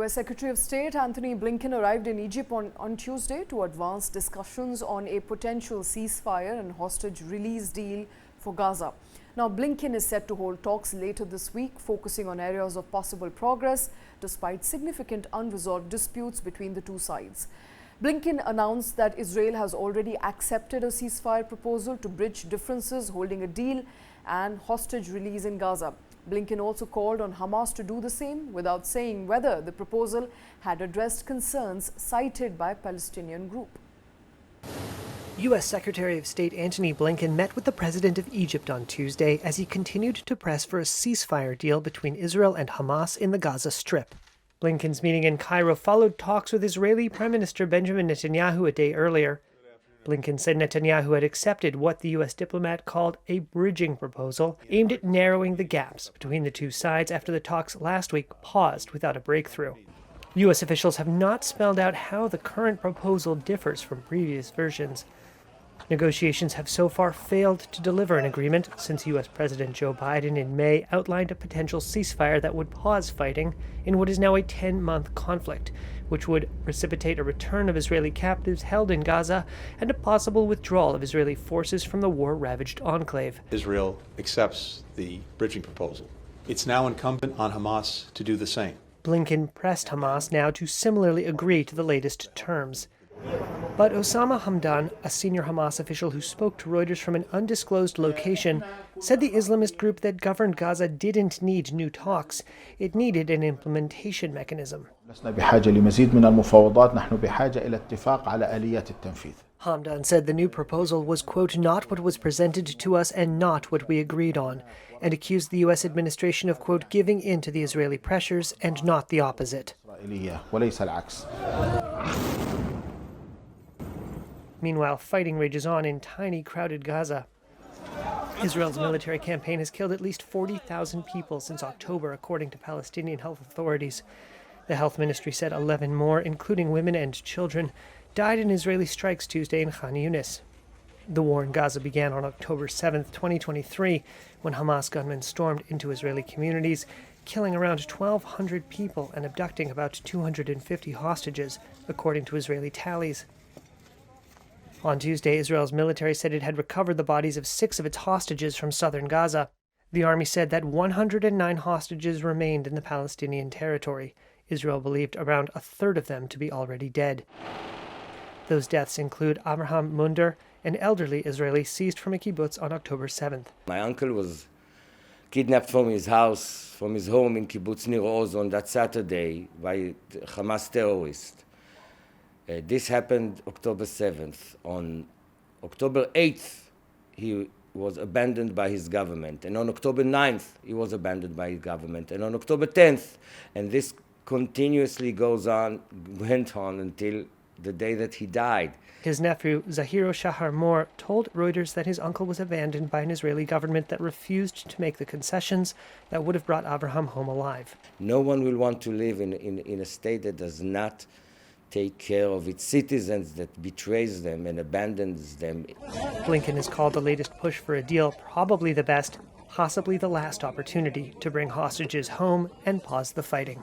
U.S. Secretary of State Antony Blinken arrived in Egypt on Tuesday to advance discussions on a potential ceasefire and hostage release deal for Gaza. Now, Blinken is set to hold talks later this week, focusing on areas of possible progress despite significant unresolved disputes between the two sides. Blinken announced that Israel has already accepted a ceasefire proposal to bridge differences, holding a deal and hostage release in Gaza. Blinken also called on Hamas to do the same without saying whether the proposal had addressed concerns cited by Palestinian group. U.S. Secretary of State Antony Blinken met with the president of Egypt on Tuesday as he continued to press for a ceasefire deal between Israel and Hamas in the Gaza Strip. Blinken's meeting in Cairo followed talks with Israeli Prime Minister Benjamin Netanyahu a day earlier. Blinken said Netanyahu had accepted what the U.S. diplomat called a bridging proposal aimed at narrowing the gaps between the two sides after the talks last week paused without a breakthrough. U.S. officials have not spelled out how the current proposal differs from previous versions. Negotiations have so far failed to deliver an agreement since U.S. President Joe Biden in May outlined a potential ceasefire that would pause fighting in what is now a 10-month conflict, which would precipitate a return of Israeli captives held in Gaza and a possible withdrawal of Israeli forces from the war-ravaged enclave. Israel accepts the bridging proposal. It's now incumbent on Hamas to do the same. Blinken pressed Hamas now to similarly agree to the latest terms. But Osama Hamdan, a senior Hamas official who spoke to Reuters from an undisclosed location, said the Islamist group that governed Gaza didn't need new talks. It needed an implementation mechanism. Hamdan said the new proposal was, quote, not what was presented to us and not what we agreed on, and accused the U.S. administration of, quote, giving in to the Israeli pressures and not the opposite. Meanwhile, fighting rages on in tiny, crowded Gaza. Israel's military campaign has killed at least 40,000 people since October, according to Palestinian health authorities. The health ministry said 11 more, including women and children, died in Israeli strikes Tuesday in Khan Yunis. The war in Gaza began on October 7, 2023, when Hamas gunmen stormed into Israeli communities, killing around 1,200 people and abducting about 250 hostages, according to Israeli tallies. On Tuesday, Israel's military said it had recovered the bodies of 6 of its hostages from southern Gaza. The army said that 109 hostages remained in the Palestinian territory. Israel believed around a third of them to be already dead. Those deaths include Abraham Munder, an elderly Israeli seized from a kibbutz on October 7th. My uncle was kidnapped from his house, from his home in kibbutz Nir Oz on that Saturday by Hamas terrorists. This happened October 7th. On October 8th, he was abandoned by his government. And on October 9th, he was abandoned by his government. And on October 10th, and this continuously went on until the day that he died. His nephew, Zahiro Shahar Moore, told Reuters that his uncle was abandoned by an Israeli government that refused to make the concessions that would have brought Abraham home alive. No one will want to live in a state that does not take care of its citizens, that betrays them and abandons them. Blinken has called the latest push for a deal probably the best, possibly the last opportunity to bring hostages home and pause the fighting.